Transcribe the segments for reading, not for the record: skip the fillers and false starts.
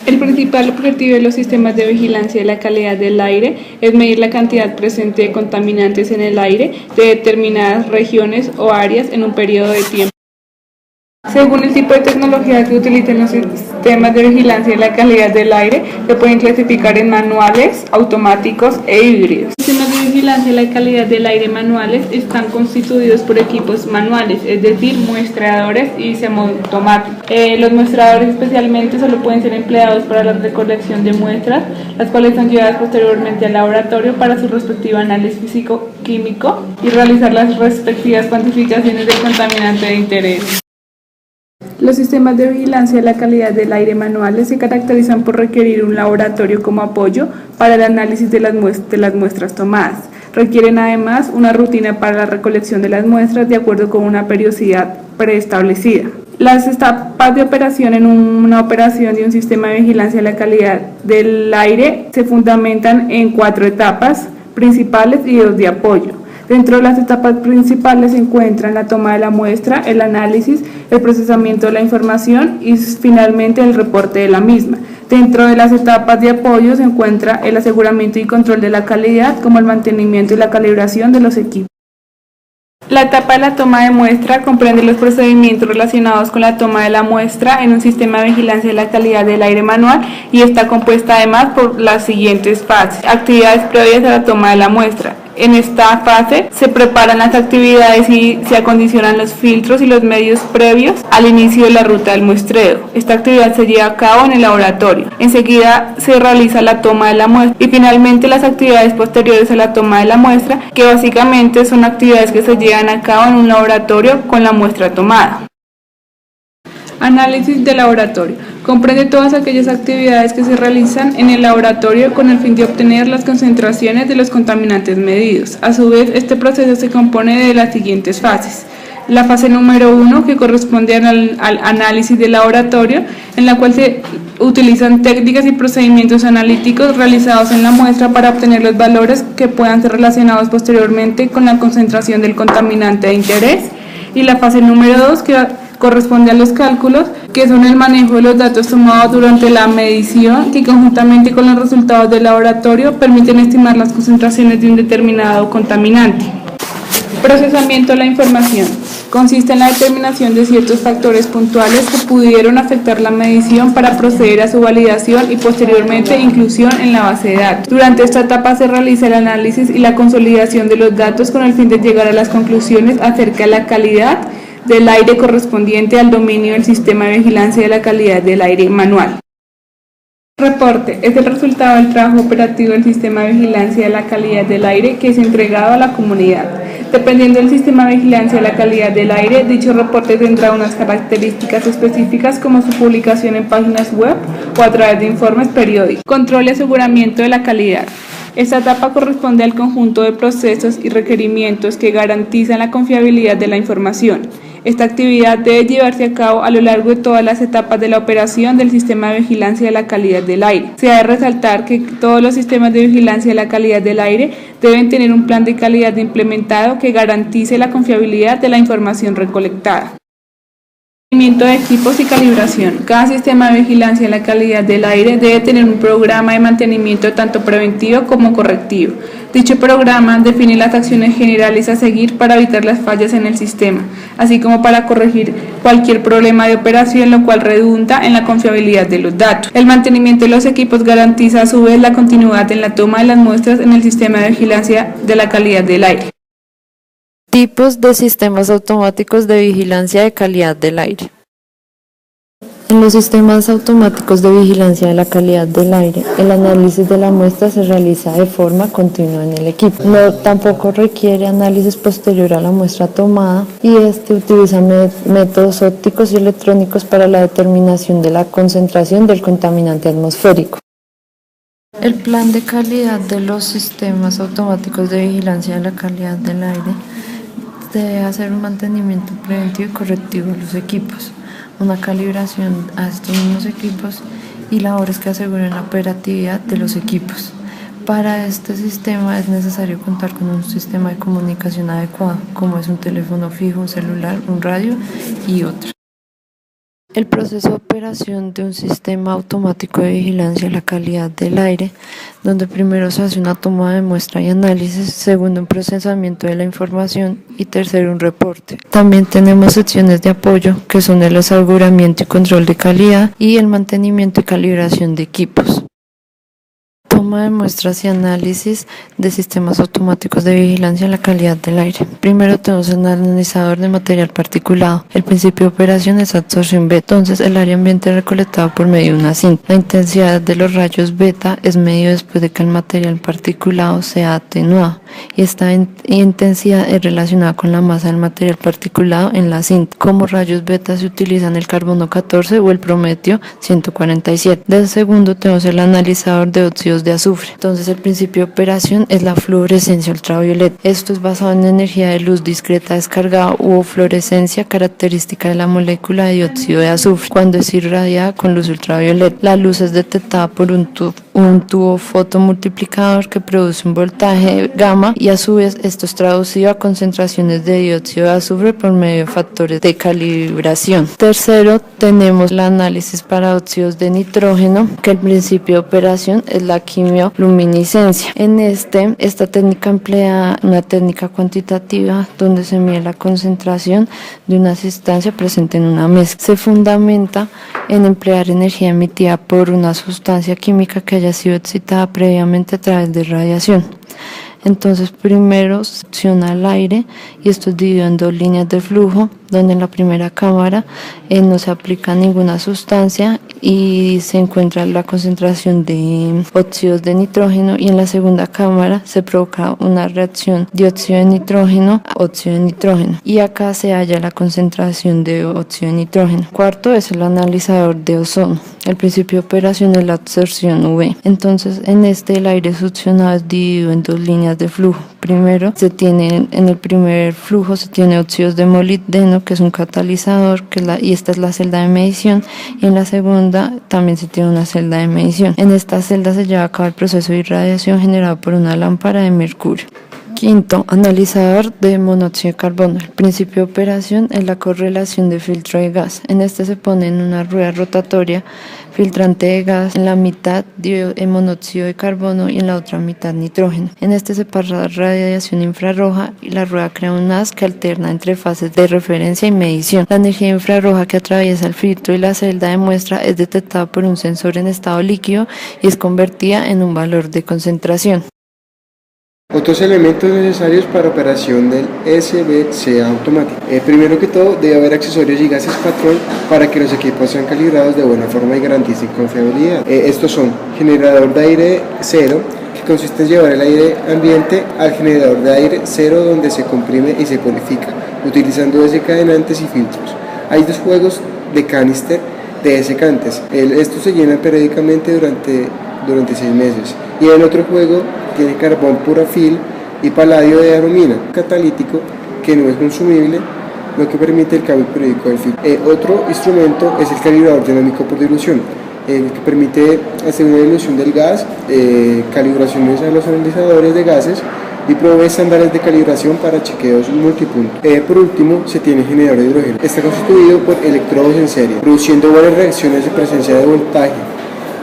El principal objetivo de los sistemas de vigilancia de la calidad del aire es medir la cantidad presente de contaminantes en el aire de determinadas regiones o áreas en un periodo de tiempo. Según el tipo de tecnología que utilicen los sistemas de vigilancia de la calidad del aire, se pueden clasificar en manuales, automáticos e híbridos. Los sistemas de vigilancia de la calidad del aire manuales están constituidos por equipos manuales, es decir, muestreadores y semiautomáticos. Los muestreadores especialmente solo pueden ser empleados para la recolección de muestras, las cuales son llevadas posteriormente al laboratorio para su respectivo análisis físico-químico y realizar las respectivas cuantificaciones del contaminante de interés. Los sistemas de vigilancia de la calidad del aire manuales se caracterizan por requerir un laboratorio como apoyo para el análisis de las muestras tomadas. Requieren además una rutina para la recolección de las muestras de acuerdo con una periodicidad preestablecida. Las etapas de operación en una operación de un sistema de vigilancia de la calidad del aire se fundamentan en 4 etapas principales y 2 de apoyo. Dentro de las etapas principales se encuentran la toma de la muestra, el análisis, el procesamiento de la información y finalmente el reporte de la misma. Dentro de las etapas de apoyo se encuentra el aseguramiento y control de la calidad, como el mantenimiento y la calibración de los equipos. La etapa de la toma de muestra comprende los procedimientos relacionados con la toma de la muestra en un sistema de vigilancia de la calidad del aire manual y está compuesta además por las siguientes fases. Actividades previas a la toma de la muestra. En esta fase se preparan las actividades y se acondicionan los filtros y los medios previos al inicio de la ruta del muestreo. Esta actividad se lleva a cabo en el laboratorio. Enseguida se realiza la toma de la muestra y finalmente las actividades posteriores a la toma de la muestra, que básicamente son actividades que se llevan a cabo en un laboratorio con la muestra tomada. Análisis de laboratorio. Comprende todas aquellas actividades que se realizan en el laboratorio con el fin de obtener las concentraciones de los contaminantes medidos. A su vez, este proceso se compone de las siguientes fases. La fase número 1, que corresponde al análisis de laboratorio, en la cual se utilizan técnicas y procedimientos analíticos realizados en la muestra para obtener los valores que puedan ser relacionados posteriormente con la concentración del contaminante de interés. Y la fase número 2, que corresponde a los cálculos, que son el manejo de los datos tomados durante la medición, que conjuntamente con los resultados del laboratorio permiten estimar las concentraciones de un determinado contaminante. Procesamiento de la información. Consiste en la determinación de ciertos factores puntuales que pudieron afectar la medición para proceder a su validación y posteriormente inclusión en la base de datos. Durante esta etapa se realiza el análisis y la consolidación de los datos con el fin de llegar a las conclusiones acerca de la calidad del aire correspondiente al dominio del sistema de vigilancia de la calidad del aire manual. Reporte es el resultado del trabajo operativo del sistema de vigilancia de la calidad del aire que es entregado a la comunidad. Dependiendo del sistema de vigilancia de la calidad del aire, dicho reporte tendrá unas características específicas como su publicación en páginas web o a través de informes periódicos. Control y aseguramiento de la calidad. Esta etapa corresponde al conjunto de procesos y requerimientos que garantizan la confiabilidad de la información. Esta actividad debe llevarse a cabo a lo largo de todas las etapas de la operación del sistema de vigilancia de la calidad del aire. Se ha de resaltar que todos los sistemas de vigilancia de la calidad del aire deben tener un plan de calidad implementado que garantice la confiabilidad de la información recolectada. Mantenimiento de equipos y calibración. Cada sistema de vigilancia de la calidad del aire debe tener un programa de mantenimiento tanto preventivo como correctivo. Dicho programa define las acciones generales a seguir para evitar las fallas en el sistema, así como para corregir cualquier problema de operación, lo cual redunda en la confiabilidad de los datos. El mantenimiento de los equipos garantiza a su vez la continuidad en la toma de las muestras en el sistema de vigilancia de la calidad del aire. Tipos de sistemas automáticos de vigilancia de calidad del aire. En los sistemas automáticos de vigilancia de la calidad del aire, el análisis de la muestra se realiza de forma continua en el equipo. Tampoco requiere análisis posterior a la muestra tomada y utiliza métodos ópticos y electrónicos para la determinación de la concentración del contaminante atmosférico. El plan de calidad de los sistemas automáticos de vigilancia de la calidad del aire debe hacer un mantenimiento preventivo y correctivo de los equipos, una calibración a estos mismos equipos y labores que aseguren la operatividad de los equipos. Para este sistema es necesario contar con un sistema de comunicación adecuado, como es un teléfono fijo, un celular, un radio y otros. El proceso de operación de un sistema automático de vigilancia de la calidad del aire, donde primero se hace una toma de muestra y análisis, segundo un procesamiento de la información y tercero un reporte. También tenemos secciones de apoyo que son el aseguramiento y control de calidad y el mantenimiento y calibración de equipos. Toma de muestras y análisis de sistemas automáticos de vigilancia de la calidad del aire. Primero tenemos un analizador de material particulado. El principio de operación es absorción beta. Entonces el área ambiente es recolectado por medio de una cinta. La intensidad de los rayos beta es medido después de que el material particulado sea atenuado y esta intensidad es relacionada con la masa del material particulado en la cinta. Como rayos beta se utilizan el carbono 14 o el prometio 147. Del segundo tenemos el analizador de óxidos de azufre. Entonces el principio de operación es la fluorescencia ultravioleta. Esto es basado en energía de luz discreta descargada u fluorescencia característica de la molécula de dióxido de azufre cuando es irradiada con luz ultravioleta. La luz es detectada por un tubo fotomultiplicador que produce un voltaje gamma y a su vez esto es traducido a concentraciones de dióxido de azufre por medio de factores de calibración. Tercero, tenemos el análisis para óxidos de nitrógeno, que el principio de operación es la quimioluminiscencia. Esta técnica emplea una técnica cuantitativa donde se mide la concentración de una sustancia presente en una mezcla. Se fundamenta en emplear energía emitida por una sustancia química que haya sido excitada previamente a través de radiación. Entonces primero se succiona el aire y esto es dividido en dos líneas de flujo, donde en la primera cámara no se aplica ninguna sustancia y se encuentra la concentración de óxidos de nitrógeno, y en la segunda cámara se provoca una reacción de óxido de nitrógeno a óxido de nitrógeno y acá se halla la concentración de óxido de nitrógeno. Cuarto es el analizador de ozono. El principio de operación es la absorción UV. Entonces el aire succionado es dividido en dos líneas de flujo. Primero en el primer flujo se tiene óxidos de molibdeno, que es un catalizador, y esta es la celda de medición, y en la segunda también se tiene una celda de medición. En esta celda se lleva a cabo el proceso de irradiación generado por una lámpara de mercurio. Quinto, analizador de monóxido de carbono. El principio de operación es la correlación de filtro de gas. En se pone en una rueda rotatoria filtrante de gas, en la mitad monóxido de carbono y en la otra mitad nitrógeno. En se pasa radiación infrarroja y la rueda crea un haz que alterna entre fases de referencia y medición. La energía infrarroja que atraviesa el filtro y la celda de muestra es detectada por un sensor en estado líquido y es convertida en un valor de concentración. Otros elementos necesarios para operación del SBC automático. Primero que todo, debe haber accesorios y gases patrón para que los equipos sean calibrados de buena forma y garanticen confiabilidad. Estos son generador de aire cero, que consiste en llevar el aire ambiente al generador de aire cero donde se comprime y se purifica, utilizando desencadenantes y filtros. Hay dos juegos de canister de desecantes. Estos se llenan periódicamente durante 6 meses. Y el otro juego tiene carbón purafil y paladio de aromina, catalítico que no es consumible, lo que permite el cambio periódico del filtro. Otro instrumento es el calibrador dinámico por dilución, que permite hacer una dilución del gas, calibraciones a los analizadores de gases y provee estándares de calibración para chequeos multipunto. Por último, se tiene generador de hidrógeno. Está constituido por electrodos en serie, produciendo varias reacciones de presencia de voltaje.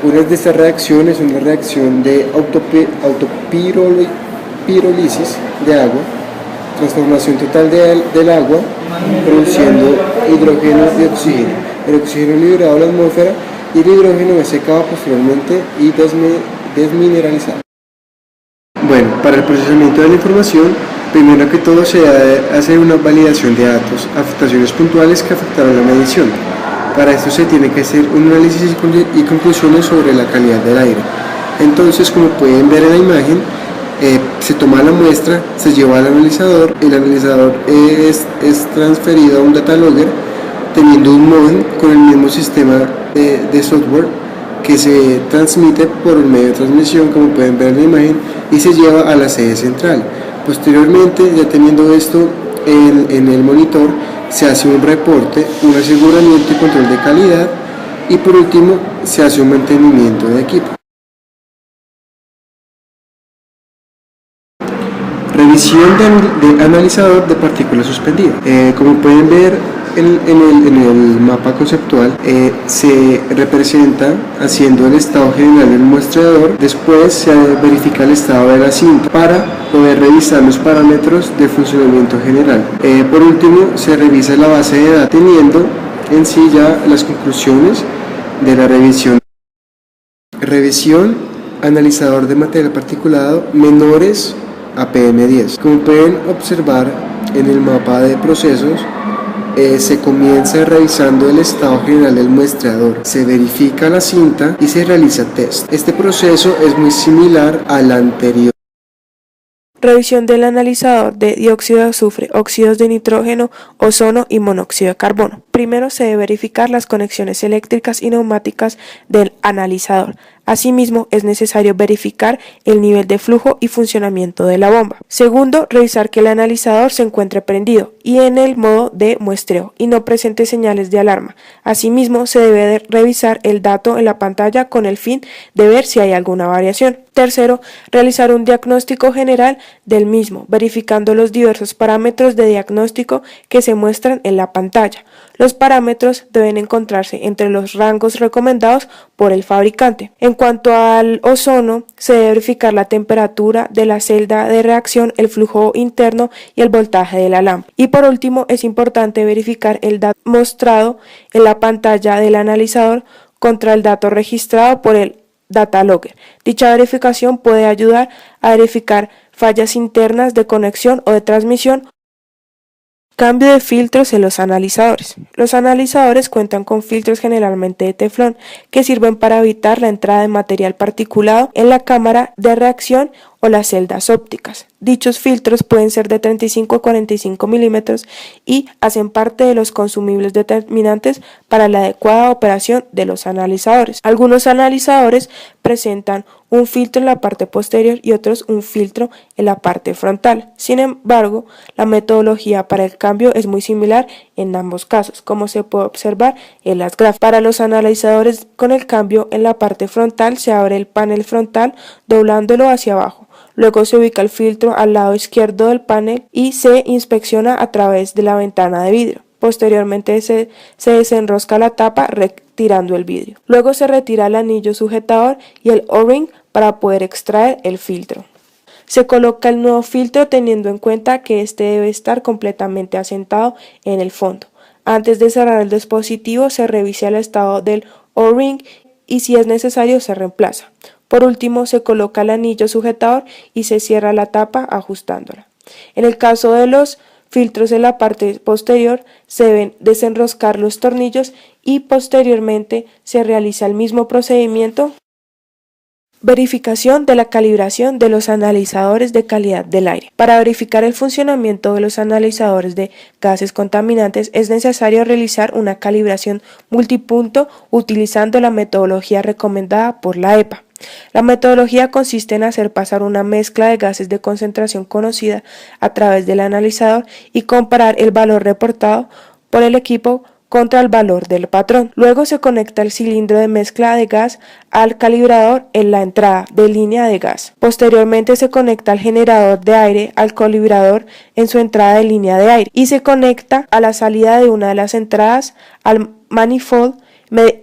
Una de estas reacciones es una reacción de autopirólisis de agua, transformación total del agua, produciendo hidrógeno y oxígeno. El oxígeno es liberado a la atmósfera y el hidrógeno es secado posteriormente y desmineralizado. Bueno, para el procesamiento de la información, primero que todo se hace una validación de datos, afectaciones puntuales que afectaron la medición. Para esto se tiene que hacer un análisis y conclusiones sobre la calidad del aire. Entonces, como pueden ver en la imagen, se toma la muestra, se lleva al analizador, el analizador es transferido a un data logger teniendo un modem con el mismo sistema de software que se transmite por el medio de transmisión, como pueden ver en la imagen, y se lleva a la sede central. Posteriormente, ya teniendo esto en el monitor, se hace un reporte, un aseguramiento y control de calidad, y por último se hace un mantenimiento de equipo. Revisión de analizador de partículas suspendidas. Como pueden ver, en el mapa conceptual se representa haciendo el estado general del muestreador, después se verifica el estado de la cinta para poder revisar los parámetros de funcionamiento general. Por último, se revisa la base de datos teniendo en sí ya las conclusiones de la revisión. Revisión, analizador de material particulado menores a PM10. Como pueden observar en el mapa de procesos, se comienza revisando el estado general del muestreador, se verifica la cinta y se realiza test. Este proceso es muy similar al anterior. Revisión del analizador de dióxido de azufre, óxidos de nitrógeno, ozono y monóxido de carbono. Primero se debe verificar las conexiones eléctricas y neumáticas del analizador. Asimismo, es necesario verificar el nivel de flujo y funcionamiento de la bomba. Segundo, revisar que el analizador se encuentre prendido y en el modo de muestreo y no presente señales de alarma. Asimismo, se debe revisar el dato en la pantalla con el fin de ver si hay alguna variación. Tercero, realizar un diagnóstico general del mismo, verificando los diversos parámetros de diagnóstico que se muestran en la pantalla. Los parámetros deben encontrarse entre los rangos recomendados por el fabricante. En cuanto al ozono, se debe verificar la temperatura de la celda de reacción, el flujo interno y el voltaje de la lámpara. Y por último, es importante verificar el dato mostrado en la pantalla del analizador contra el dato registrado por el data logger. Dicha verificación puede ayudar a verificar fallas internas de conexión o de transmisión. Cambio de filtros en los analizadores. Los analizadores cuentan con filtros generalmente de teflón que sirven para evitar la entrada de material particulado en la cámara de reacción o las celdas ópticas. Dichos filtros pueden ser de 35 a 45 milímetros y hacen parte de los consumibles determinantes para la adecuada operación de los analizadores. Algunos analizadores presentan un filtro en la parte posterior y otros un filtro en la parte frontal. Sin embargo, la metodología para el cambio es muy similar en ambos casos, como se puede observar en las gráficas. Para los analizadores con el cambio en la parte frontal se abre el panel frontal doblándolo hacia abajo. Luego se ubica el filtro al lado izquierdo del panel y se inspecciona a través de la ventana de vidrio. Posteriormente se desenrosca la tapa retirando el vidrio. Luego se retira el anillo sujetador y el O-ring para poder extraer el filtro. Se coloca el nuevo filtro teniendo en cuenta que este debe estar completamente asentado en el fondo. Antes de cerrar el dispositivo se revisa el estado del O-ring y si es necesario se reemplaza. Por último, se coloca el anillo sujetador y se cierra la tapa ajustándola. En el caso de los filtros en la parte posterior, se deben desenroscar los tornillos y posteriormente se realiza el mismo procedimiento. Verificación de la calibración de los analizadores de calidad del aire. Para verificar el funcionamiento de los analizadores de gases contaminantes es necesario realizar una calibración multipunto utilizando la metodología recomendada por la EPA. La metodología consiste en hacer pasar una mezcla de gases de concentración conocida a través del analizador y comparar el valor reportado por el equipo contra el valor del patrón. Luego se conecta el cilindro de mezcla de gas al calibrador en la entrada de línea de gas. Posteriormente se conecta el generador de aire al calibrador en su entrada de línea de aire y se conecta a la salida de una de las entradas al manifold.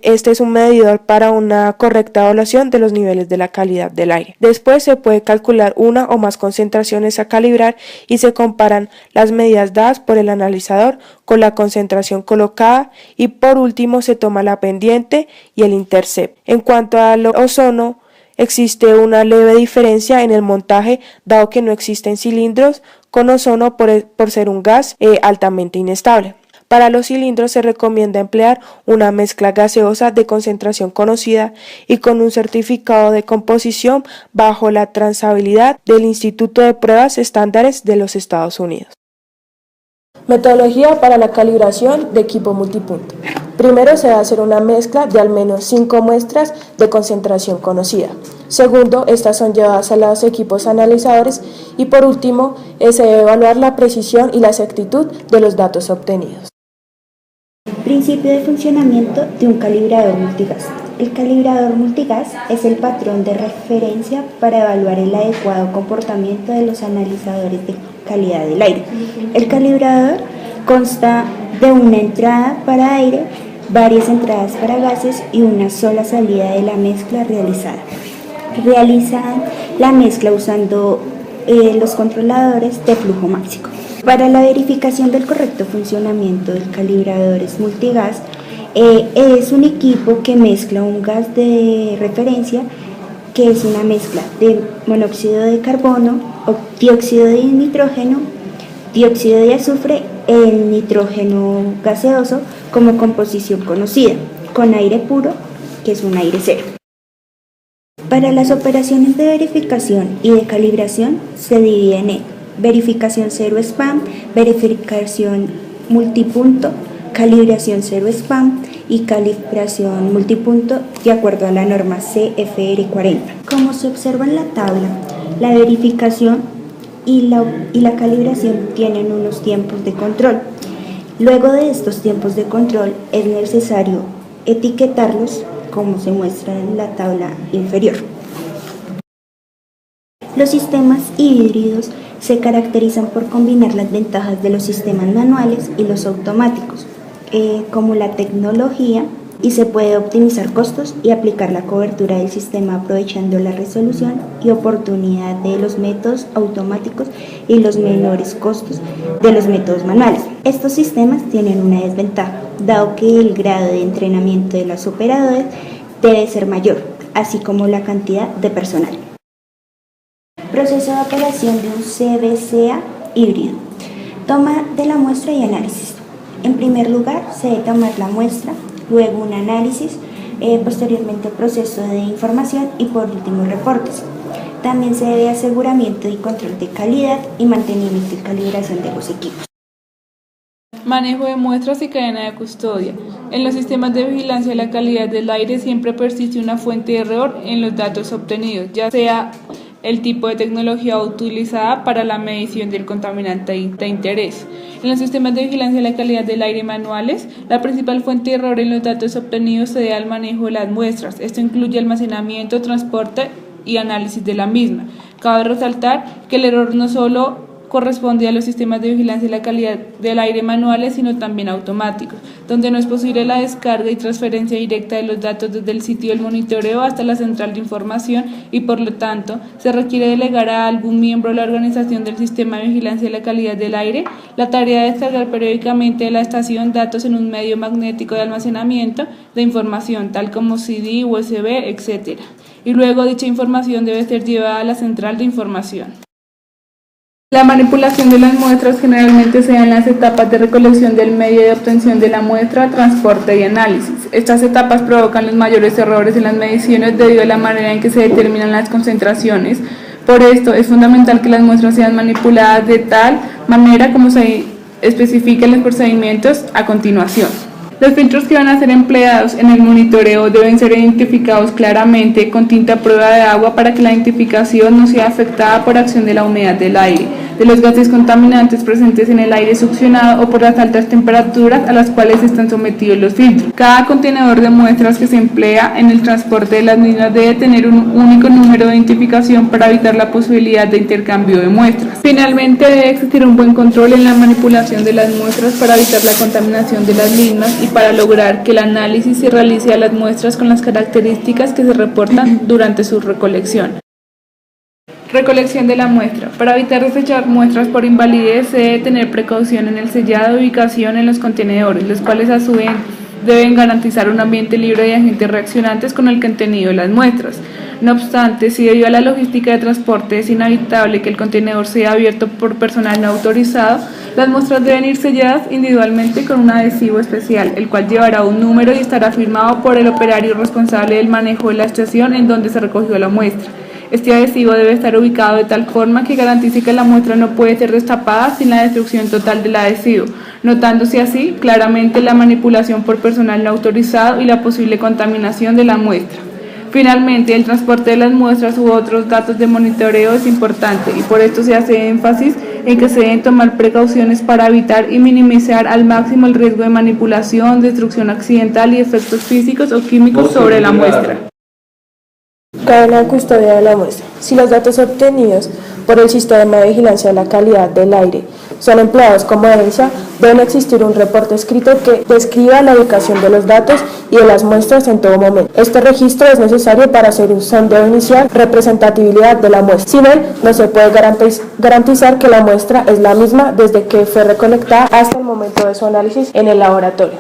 Este es un medidor para una correcta evaluación de los niveles de la calidad del aire. Después se puede calcular una o más concentraciones a calibrar y se comparan las medidas dadas por el analizador con la concentración colocada y por último se toma la pendiente y el intercept. En cuanto al ozono, existe una leve diferencia en el montaje dado que no existen cilindros con ozono por ser un gas altamente inestable. Para los cilindros se recomienda emplear una mezcla gaseosa de concentración conocida y con un certificado de composición bajo la trazabilidad del Instituto de Pruebas Estándares de los Estados Unidos. Metodología para la calibración de equipo multipunto. Primero se va a hacer una mezcla de al menos 5 muestras de concentración conocida. Segundo, estas son llevadas a los equipos analizadores y por último, se debe evaluar la precisión y la exactitud de los datos obtenidos. Principio de funcionamiento de un calibrador multigas. El calibrador multigas es el patrón de referencia para evaluar el adecuado comportamiento de los analizadores de calidad del aire. El calibrador consta de una entrada para aire, varias entradas para gases y una sola salida de la mezcla realizada. Realizan la mezcla usando los controladores de flujo máximo. Para la verificación del correcto funcionamiento del calibradores multigas, es un equipo que mezcla un gas de referencia, que es una mezcla de monóxido de carbono, dióxido de nitrógeno, dióxido de azufre, el nitrógeno gaseoso como composición conocida, con aire puro, que es un aire cero. Para las operaciones de verificación y de calibración se dividen en verificación cero spam, verificación multipunto, calibración cero spam y calibración multipunto de acuerdo a la norma CFR 40. Como se observa en la tabla, la verificación y la calibración tienen unos tiempos de control. Luego de estos tiempos de control es necesario etiquetarlos, como se muestra en la tabla inferior. Los sistemas híbridos se caracterizan por combinar las ventajas de los sistemas manuales y los automáticos, como la tecnología, y se puede optimizar costos y aplicar la cobertura del sistema aprovechando la resolución y oportunidad de los métodos automáticos y los menores costos de los métodos manuales. Estos sistemas tienen una desventaja, dado que el grado de entrenamiento de los operadores debe ser mayor, así como la cantidad de personal. Proceso de operación de un CBCA híbrido. Toma de la muestra y análisis. En primer lugar, se debe tomar la muestra, luego un análisis, posteriormente proceso de información y por último reportes. También se debe aseguramiento y control de calidad y mantenimiento y calibración de los equipos. Manejo de muestras y cadena de custodia. En los sistemas de vigilancia de la calidad del aire siempre persiste una fuente de error en los datos obtenidos, ya sea el tipo de tecnología utilizada para la medición del contaminante de interés. En los sistemas de vigilancia de la calidad del aire manuales, la principal fuente de error en los datos obtenidos se debe al manejo de las muestras. Esto incluye almacenamiento, transporte y análisis de la misma. Cabe resaltar que el error no solo corresponde a los sistemas de vigilancia de la calidad del aire manuales, sino también automáticos, donde no es posible la descarga y transferencia directa de los datos desde el sitio del monitoreo hasta la central de información y por lo tanto se requiere delegar a algún miembro de la organización del sistema de vigilancia de la calidad del aire la tarea de descargar periódicamente de la estación datos en un medio magnético de almacenamiento de información, tal como CD, USB, etc. Y luego dicha información debe ser llevada a la central de información. La manipulación de las muestras generalmente se da en las etapas de recolección del medio de obtención de la muestra, transporte y análisis. Estas etapas provocan los mayores errores en las mediciones debido a la manera en que se determinan las concentraciones. Por esto es fundamental que las muestras sean manipuladas de tal manera como se especifica en los procedimientos a continuación. Los filtros que van a ser empleados en el monitoreo deben ser identificados claramente con tinta a prueba de agua para que la identificación no sea afectada por acción de la humedad del aire, de los gases contaminantes presentes en el aire succionado o por las altas temperaturas a las cuales están sometidos los filtros. Cada contenedor de muestras que se emplea en el transporte de las mismas debe tener un único número de identificación para evitar la posibilidad de intercambio de muestras. Finalmente, debe existir un buen control en la manipulación de las muestras para evitar la contaminación de las mismas y para lograr que el análisis se realice a las muestras con las características que se reportan durante su recolección. Recolección de la muestra. Para evitar desechar muestras por invalidez se debe tener precaución en el sellado y ubicación en los contenedores, los cuales a su vez deben garantizar un ambiente libre de agentes reaccionantes con el contenido de las muestras. No obstante, si debido a la logística de transporte es inevitable que el contenedor sea abierto por personal no autorizado, las muestras deben ir selladas individualmente con un adhesivo especial, el cual llevará un número y estará firmado por el operario responsable del manejo de la estación en donde se recogió la muestra. Este adhesivo debe estar ubicado de tal forma que garantice que la muestra no puede ser destapada sin la destrucción total del adhesivo, notándose así claramente la manipulación por personal no autorizado y la posible contaminación de la muestra. Finalmente, el transporte de las muestras u otros datos de monitoreo es importante y por esto se hace énfasis en que se deben tomar precauciones para evitar y minimizar al máximo el riesgo de manipulación, destrucción accidental y efectos físicos o químicos sobre la muestra. Cadena de custodia de la muestra. Si los datos obtenidos por el sistema de vigilancia de la calidad del aire son empleados como ENSA, debe existir un reporte escrito que describa la ubicación de los datos y de las muestras en todo momento. Este registro es necesario para hacer un sondeo inicial, representatividad de la muestra. Sin él, no se puede garantizar que la muestra es la misma desde que fue recolectada hasta el momento de su análisis en el laboratorio.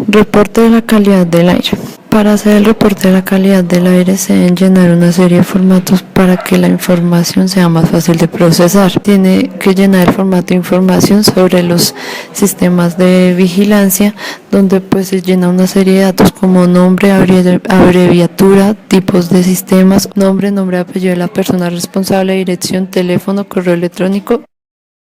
Reporte de la calidad del aire. Para hacer el reporte de la calidad del aire se deben llenar una serie de formatos para que la información sea más fácil de procesar. Tiene que llenar el formato de información sobre los sistemas de vigilancia, donde pues se llena una serie de datos como nombre, abreviatura, tipos de sistemas, nombre, apellido de la persona responsable, dirección, teléfono, correo electrónico